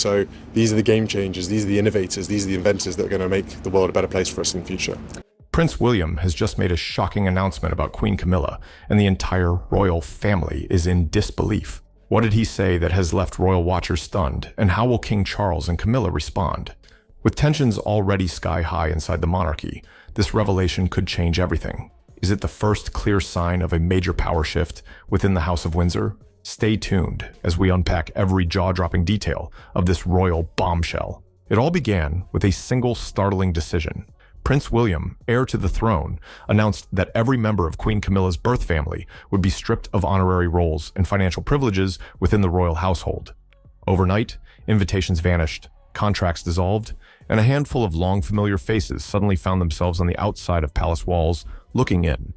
So these are the game changers, these are the innovators, these are the inventors that are going to make the world a better place for us in the future. Prince William has just made a shocking announcement about Queen Camilla, and the entire royal family is in disbelief. What did he say that has left royal watchers stunned, and how will King Charles and Camilla respond? With tensions already sky high inside the monarchy, this revelation could change everything. Is it the first clear sign of a major power shift within the House of Windsor? Stay tuned as we unpack every jaw-dropping detail of this royal bombshell. It all began with a single startling decision. Prince William, heir to the throne, announced that every member of Queen Camilla's birth family would be stripped of honorary roles and financial privileges within the royal household. Overnight, invitations vanished, contracts dissolved, and a handful of long familiar faces suddenly found themselves on the outside of palace walls, looking in.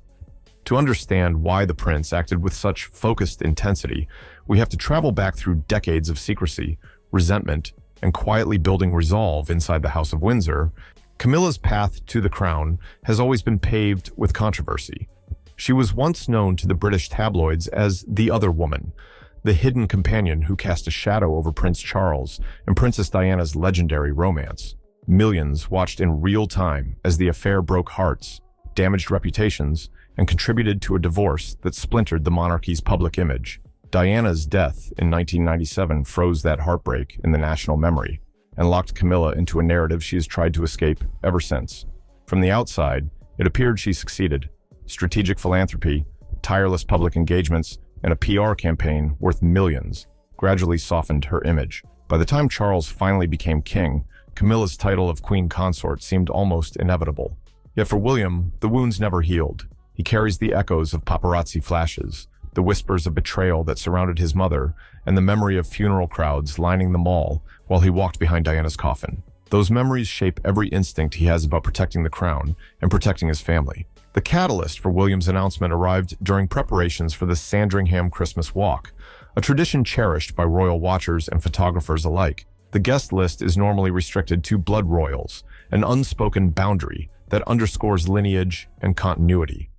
To understand why the prince acted with such focused intensity, we have to travel back through decades of secrecy, resentment, and quietly building resolve inside the House of Windsor. Camilla's path to the crown has always been paved with controversy. She was once known to the British tabloids as the other woman, the hidden companion who cast a shadow over Prince Charles and Princess Diana's legendary romance. Millions watched in real time as the affair broke hearts, damaged reputations, and contributed to a divorce that splintered the monarchy's public image. Diana's death in 1997 froze that heartbreak in the national memory and locked Camilla into a narrative she has tried to escape ever since. From the outside, it appeared she succeeded. Strategic philanthropy, tireless public engagements, and a PR campaign worth millions gradually softened her image. By the time Charles finally became king, Camilla's title of queen consort seemed almost inevitable. Yet for William, the wounds never healed. He carries the echoes of paparazzi flashes, the whispers of betrayal that surrounded his mother, and the memory of funeral crowds lining the mall while he walked behind Diana's coffin. Those memories shape every instinct he has about protecting the crown and protecting his family. The catalyst for William's announcement arrived during preparations for the Sandringham Christmas Walk, a tradition cherished by royal watchers and photographers alike. The guest list is normally restricted to blood royals, an unspoken boundary that underscores lineage and continuity.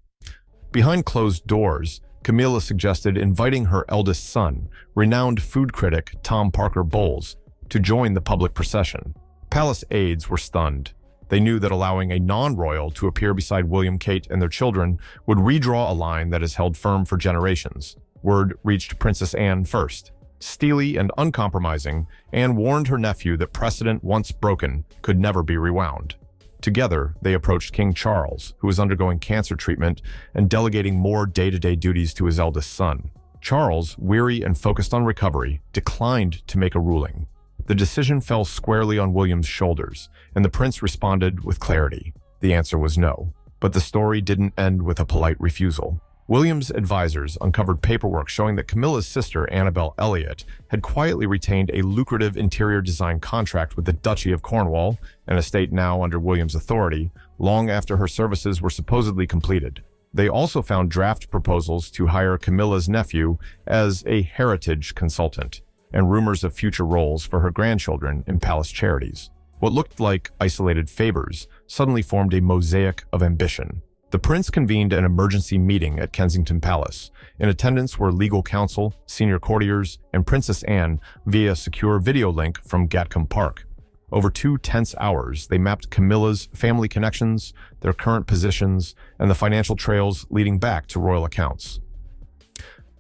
Behind closed doors, Camilla suggested inviting her eldest son, renowned food critic Tom Parker Bowles, to join the public procession. Palace aides were stunned. They knew that allowing a non-royal to appear beside William, Kate, and their children would redraw a line that has held firm for generations. Word reached Princess Anne first. Steely and uncompromising, Anne warned her nephew that precedent once broken could never be rewound. Together, they approached King Charles, who was undergoing cancer treatment and delegating more day-to-day duties to his eldest son. Charles, weary and focused on recovery, declined to make a ruling. The decision fell squarely on William's shoulders, and the prince responded with clarity. The answer was no. But the story didn't end with a polite refusal. William's advisors uncovered paperwork showing that Camilla's sister, Annabel Elliot, had quietly retained a lucrative interior design contract with the Duchy of Cornwall, an estate now under William's authority, long after her services were supposedly completed. They also found draft proposals to hire Camilla's nephew as a heritage consultant, and rumors of future roles for her grandchildren in palace charities. What looked like isolated favors suddenly formed a mosaic of ambition. The prince convened an emergency meeting at Kensington Palace. In attendance were legal counsel, senior courtiers, and Princess Anne via a secure video link from Gatcombe Park. Over 2 tense hours, they mapped Camilla's family connections, their current positions, and the financial trails leading back to royal accounts.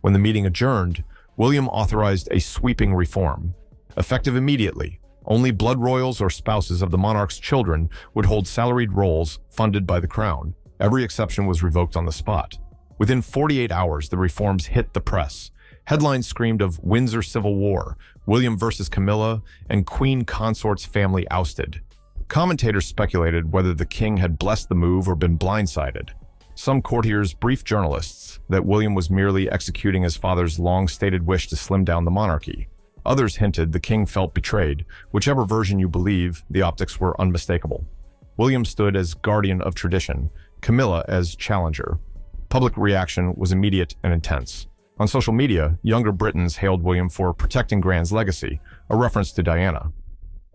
When the meeting adjourned, William authorized a sweeping reform. Effective immediately, only blood royals or spouses of the monarch's children would hold salaried roles funded by the crown. Every exception was revoked on the spot. Within 48 hours, the reforms hit the press. Headlines screamed of Windsor Civil War, William versus Camilla, and Queen Consort's family ousted. Commentators speculated whether the king had blessed the move or been blindsided. Some courtiers briefed journalists that William was merely executing his father's long-stated wish to slim down the monarchy. Others hinted the king felt betrayed. Whichever version you believe, the optics were unmistakable. William stood as guardian of tradition, Camilla as challenger. Public reaction was immediate and intense. On social media, younger Britons hailed William for protecting Grand's legacy, a reference to Diana.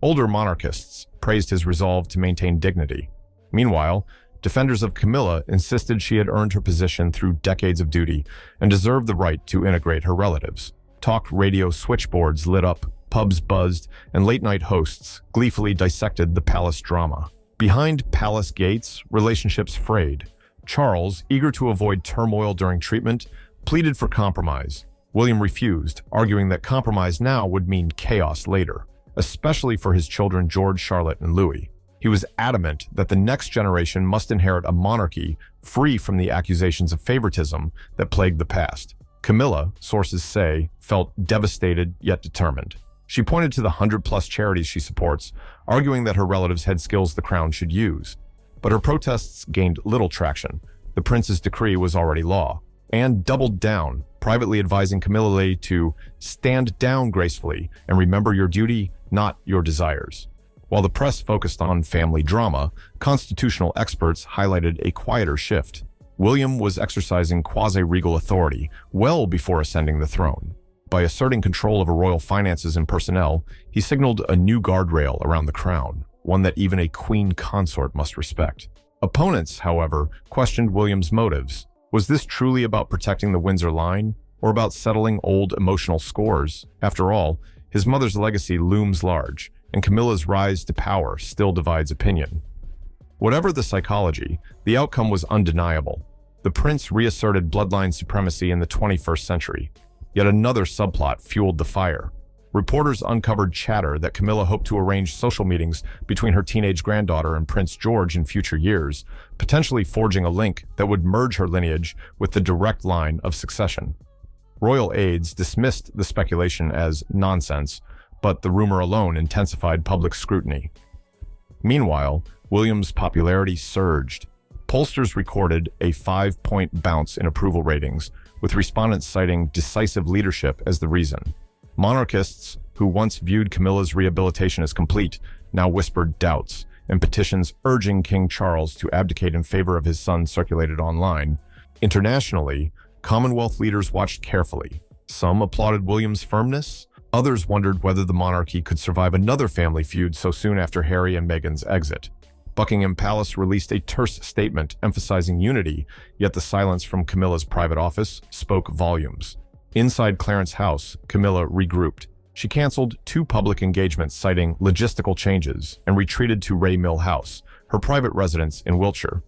Older monarchists praised his resolve to maintain dignity. Meanwhile, defenders of Camilla insisted she had earned her position through decades of duty and deserved the right to integrate her relatives. Talk radio switchboards lit up pubs buzzed, and late-night hosts gleefully dissected the palace drama. Behind palace gates, relationships frayed. Charles, eager to avoid turmoil during treatment, pleaded for compromise. William refused, arguing that compromise now would mean chaos later, especially for his children George, Charlotte, and Louis. He was adamant that the next generation must inherit a monarchy free from the accusations of favoritism that plagued the past. Camilla, sources say, felt devastated yet determined. She pointed to the 100-plus charities she supports, arguing that her relatives had skills the crown should use. But her protests gained little traction. The prince's decree was already law. Anne doubled down, privately advising Camilla to stand down gracefully and remember your duty, not your desires. While the press focused on family drama, constitutional experts highlighted a quieter shift. William was exercising quasi-regal authority well before ascending the throne. By asserting control over royal finances and personnel, he signaled a new guardrail around the crown, one that even a queen consort must respect. Opponents, however, questioned William's motives. Was this truly about protecting the Windsor line, or about settling old emotional scores? After all, his mother's legacy looms large, and Camilla's rise to power still divides opinion. Whatever the psychology, the outcome was undeniable. The prince reasserted bloodline supremacy in the 21st century. Yet another subplot fueled the fire. Reporters uncovered chatter that Camilla hoped to arrange social meetings between her teenage granddaughter and Prince George in future years, potentially forging a link that would merge her lineage with the direct line of succession. Royal aides dismissed the speculation as nonsense, but the rumor alone intensified public scrutiny. Meanwhile, William's popularity surged. Pollsters recorded a 5-point bounce in approval ratings, with respondents citing decisive leadership as the reason. Monarchists, who once viewed Camilla's rehabilitation as complete, now whispered doubts, and petitions urging King Charles to abdicate in favor of his son circulated online. Internationally, Commonwealth leaders watched carefully. Some applauded William's firmness. Others wondered whether the monarchy could survive another family feud so soon after Harry and Meghan's exit. Buckingham Palace released a terse statement emphasizing unity, yet the silence from Camilla's private office spoke volumes. Inside Clarence House, Camilla regrouped. She canceled 2 public engagements citing logistical changes and retreated to Ray Mill House, her private residence in Wiltshire.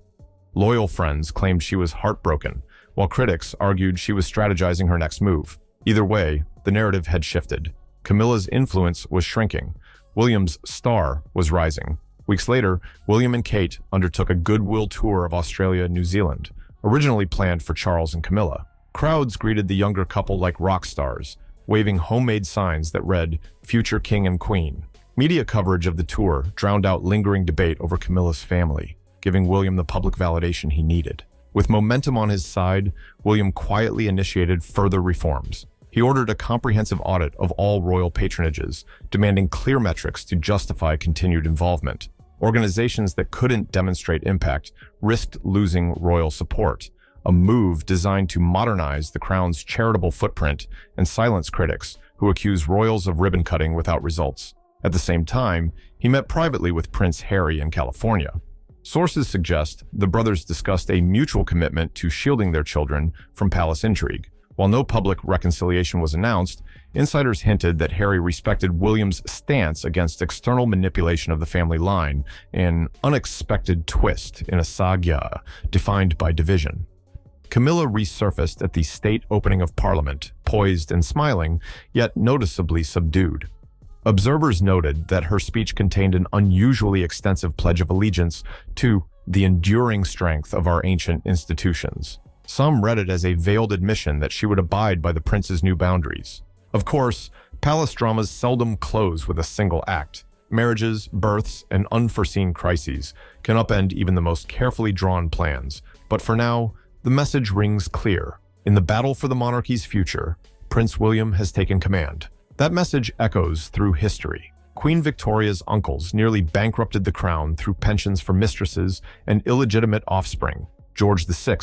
Loyal friends claimed she was heartbroken, while critics argued she was strategizing her next move. Either way, the narrative had shifted. Camilla's influence was shrinking. William's star was rising. Weeks later, William and Kate undertook a goodwill tour of Australia and New Zealand, originally planned for Charles and Camilla. Crowds greeted the younger couple like rock stars, waving homemade signs that read, "Future King and Queen." Media coverage of the tour drowned out lingering debate over Camilla's family, giving William the public validation he needed. With momentum on his side, William quietly initiated further reforms. He ordered a comprehensive audit of all royal patronages, demanding clear metrics to justify continued involvement. Organizations that couldn't demonstrate impact risked losing royal support, a move designed to modernize the crown's charitable footprint and silence critics who accuse royals of ribbon cutting without results. At the same time, he met privately with Prince Harry in California. Sources suggest the brothers discussed a mutual commitment to shielding their children from palace intrigue. While no public reconciliation was announced, insiders hinted that Harry respected William's stance against external manipulation of the family line, an unexpected twist in a saga defined by division. Camilla resurfaced at the state opening of Parliament, poised and smiling, yet noticeably subdued. Observers noted that her speech contained an unusually extensive pledge of allegiance to the enduring strength of our ancient institutions. Some read it as a veiled admission that she would abide by the prince's new boundaries. Of course, palace dramas seldom close with a single act. Marriages, births, and unforeseen crises can upend even the most carefully drawn plans. But for now, the message rings clear. In the battle for the monarchy's future, Prince William has taken command. That message echoes through history. Queen Victoria's uncles nearly bankrupted the crown through pensions for mistresses and illegitimate offspring. George VI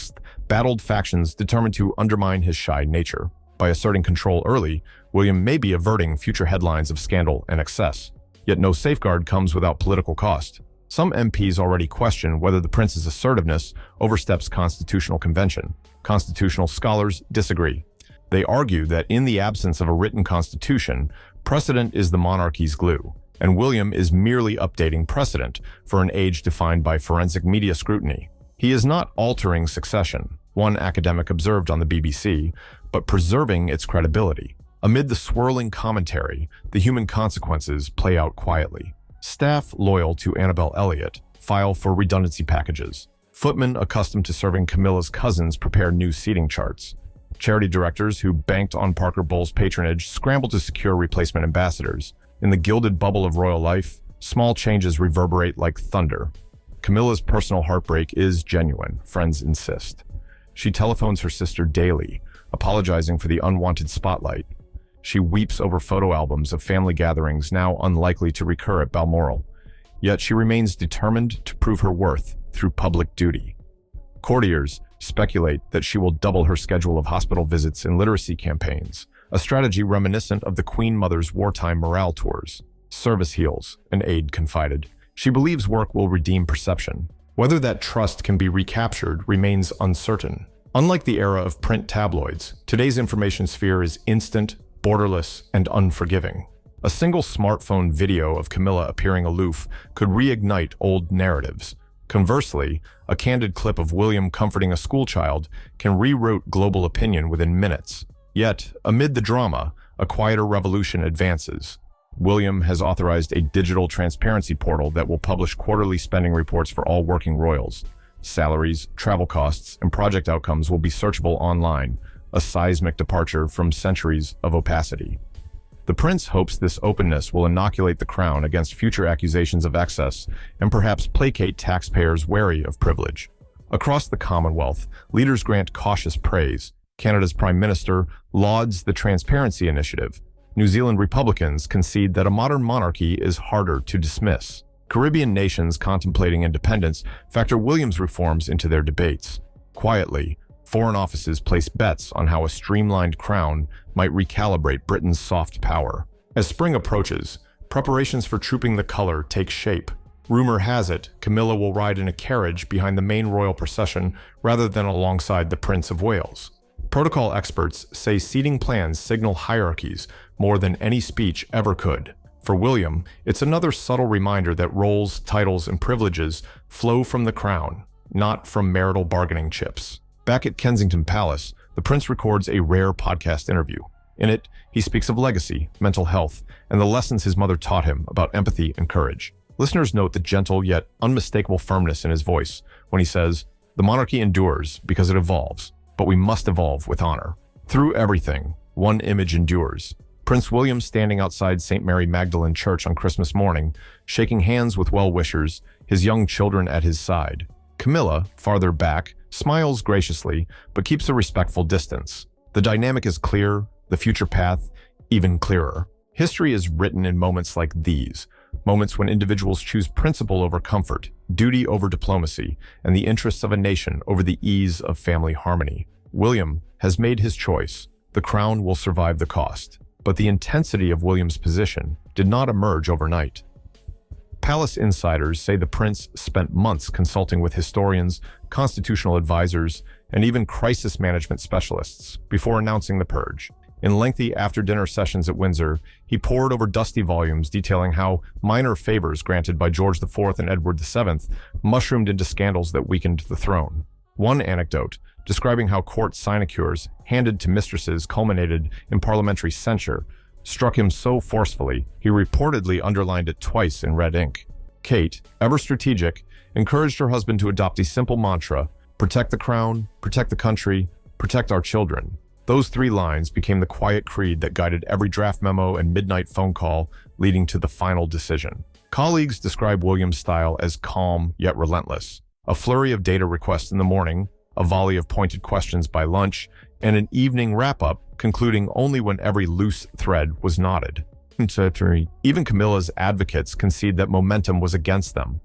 battled factions determined to undermine his shy nature. By asserting control early, William may be averting future headlines of scandal and excess. Yet no safeguard comes without political cost. Some MPs already question whether the prince's assertiveness oversteps constitutional convention. Constitutional scholars disagree. They argue that in the absence of a written constitution, Precedent is the monarchy's glue, and William is merely updating precedent for an age defined by forensic media scrutiny. He is not altering succession, one academic observed on the BBC, but preserving its credibility. Amid the swirling commentary, the human consequences play out quietly. Staff loyal to Annabel Elliott file for redundancy packages. Footmen accustomed to serving Camilla's cousins prepare new seating charts. Charity directors who banked on Parker Bowles' patronage scramble to secure replacement ambassadors. In the gilded bubble of royal life, small changes reverberate like thunder. Camilla's personal heartbreak is genuine, friends insist. She telephones her sister daily, apologizing for the unwanted spotlight. She weeps over photo albums of family gatherings now unlikely to recur at Balmoral. Yet she remains determined to prove her worth through public duty. Courtiers speculate that she will double her schedule of hospital visits and literacy campaigns, a strategy reminiscent of the Queen Mother's wartime morale tours. Service heals, an aide confided. She believes work will redeem perception. Whether that trust can be recaptured remains uncertain. Unlike the era of print tabloids, today's information sphere is instant, borderless, and unforgiving. A single smartphone video of Camilla appearing aloof could reignite old narratives. Conversely, a candid clip of William comforting a schoolchild can reroute global opinion within minutes. Yet, amid the drama, a quieter revolution advances. William has authorized a digital transparency portal that will publish quarterly spending reports for all working royals. Salaries, travel costs, and project outcomes will be searchable online, a seismic departure from centuries of opacity. The prince hopes this openness will inoculate the crown against future accusations of excess and perhaps placate taxpayers wary of privilege. Across the Commonwealth, leaders grant cautious praise. Canada's Prime Minister lauds the Transparency Initiative. New Zealand Republicans concede that a modern monarchy is harder to dismiss. Caribbean nations contemplating independence factor William's reforms into their debates. Quietly, foreign offices place bets on how a streamlined crown might recalibrate Britain's soft power. As spring approaches, preparations for trooping the color take shape. Rumor has it Camilla will ride in a carriage behind the main royal procession rather than alongside the Prince of Wales. Protocol experts say seating plans signal hierarchies more than any speech ever could. For William, it's another subtle reminder that roles, titles, and privileges flow from the crown, not from marital bargaining chips. Back at Kensington Palace, the prince records a rare podcast interview. In it, he speaks of legacy, mental health, and the lessons his mother taught him about empathy and courage. Listeners note the gentle yet unmistakable firmness in his voice when he says, "The monarchy endures because it evolves, but we must evolve with honor." Through everything, one image endures. Prince William standing outside St. Mary Magdalene Church on Christmas morning, shaking hands with well-wishers, his young children at his side. Camilla, farther back, smiles graciously, but keeps a respectful distance. The dynamic is clear, the future path even clearer. History is written in moments like these, moments when individuals choose principle over comfort, duty over diplomacy, and the interests of a nation over the ease of family harmony. William has made his choice. The crown will survive the cost. But the intensity of William's position did not emerge overnight. Palace insiders say the prince spent months consulting with historians, constitutional advisors, and even crisis management specialists before announcing the purge. In lengthy after-dinner sessions at Windsor, he pored over dusty volumes detailing how minor favors granted by George IV and Edward VII mushroomed into scandals that weakened the throne. One anecdote, describing how court sinecures handed to mistresses culminated in parliamentary censure, struck him so forcefully he reportedly underlined it twice in red ink. Kate, ever strategic, encouraged her husband to adopt a simple mantra: protect the crown, protect the country, protect our children. Those 3 lines became the quiet creed that guided every draft memo and midnight phone call leading to the final decision. Colleagues describe William's style as calm yet relentless. A flurry of data requests in the morning, a volley of pointed questions by lunch, and an evening wrap-up concluding only when every loose thread was knotted. Even Camilla's advocates concede that momentum was against them.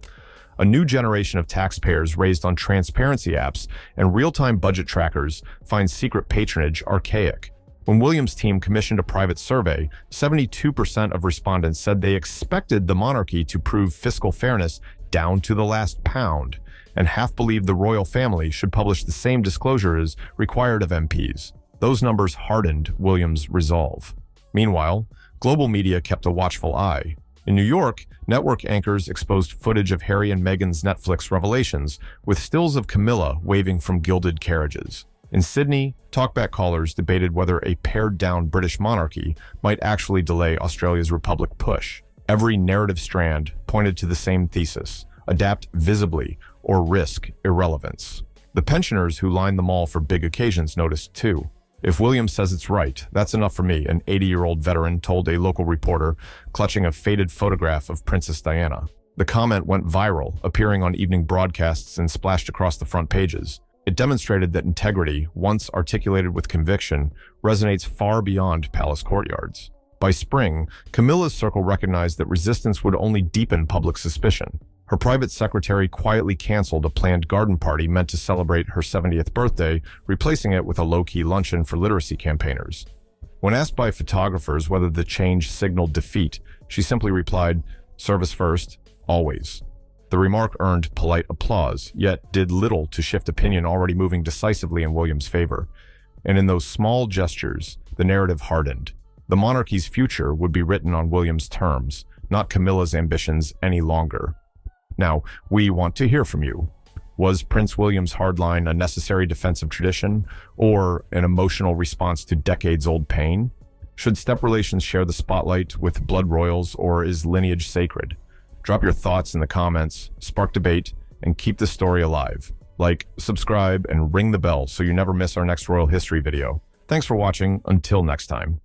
A new generation of taxpayers raised on transparency apps and real-time budget trackers find secret patronage archaic. When William's team commissioned a private survey, 72% of respondents said they expected the monarchy to prove fiscal fairness down to the last pound, and half believed the royal family should publish the same disclosures required of MPs. Those numbers hardened William's resolve. Meanwhile, global media kept a watchful eye. In New York, network anchors exposed footage of Harry and Meghan's Netflix revelations, with stills of Camilla waving from gilded carriages. In Sydney, talkback callers debated whether a pared-down British monarchy might actually delay Australia's republic push. Every narrative strand pointed to the same thesis: adapt visibly or risk irrelevance. The pensioners who lined the mall for big occasions noticed too. "If William says it's right, that's enough for me," an 80-year-old veteran told a local reporter, clutching a faded photograph of Princess Diana. The comment went viral, appearing on evening broadcasts and splashed across the front pages. It demonstrated that integrity, once articulated with conviction, resonates far beyond palace courtyards. By spring, Camilla's circle recognized that resistance would only deepen public suspicion. Her private secretary quietly canceled a planned garden party meant to celebrate her 70th birthday, replacing it with a low-key luncheon for literacy campaigners. When asked by photographers whether the change signaled defeat, she simply replied, "Service first, always." The remark earned polite applause, yet did little to shift opinion already moving decisively in William's favor. And in those small gestures, the narrative hardened. The monarchy's future would be written on William's terms, not Camilla's ambitions any longer. Now, we want to hear from you. Was Prince William's hardline a necessary defense of tradition, or an emotional response to decades-old pain? Should step relations share the spotlight with blood royals, or is lineage sacred? Drop your thoughts in the comments, spark debate, and keep the story alive. Like, subscribe, and ring the bell so you never miss our next royal history video. Thanks for watching. Until next time.